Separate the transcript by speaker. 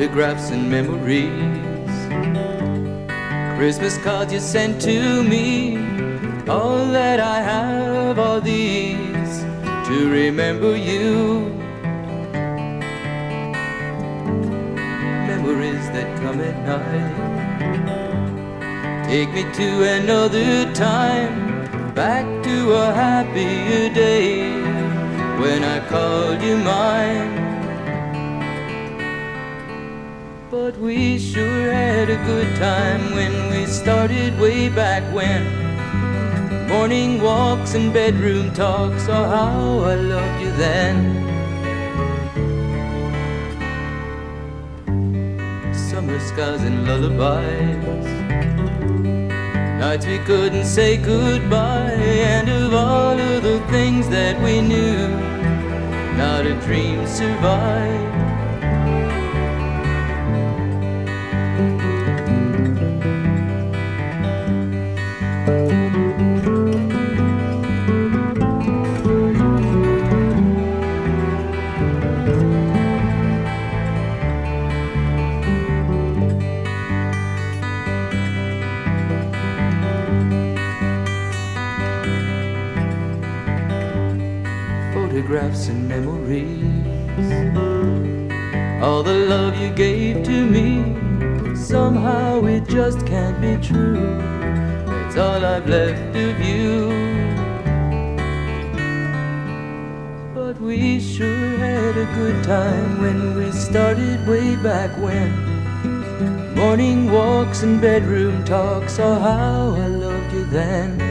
Speaker 1: photographs and memories, Christmas cards you sent to me. All that I have are these to remember you. Memories that come at night take me to another time, back to a happier day when I called you mine. But we sure had a good time when we started way back when. Morning walks and bedroom talks, oh how I loved you then. Summer skies and lullabies, nights we couldn't say goodbye, and of all of the things that we knew, not a dream survived. Photographs and memories, all the love you gave to me, somehow it just can't be true. It's all I've left of you. But we sure had a good time when we started way back when. Morning walks and bedroom talks, oh how I loved you then.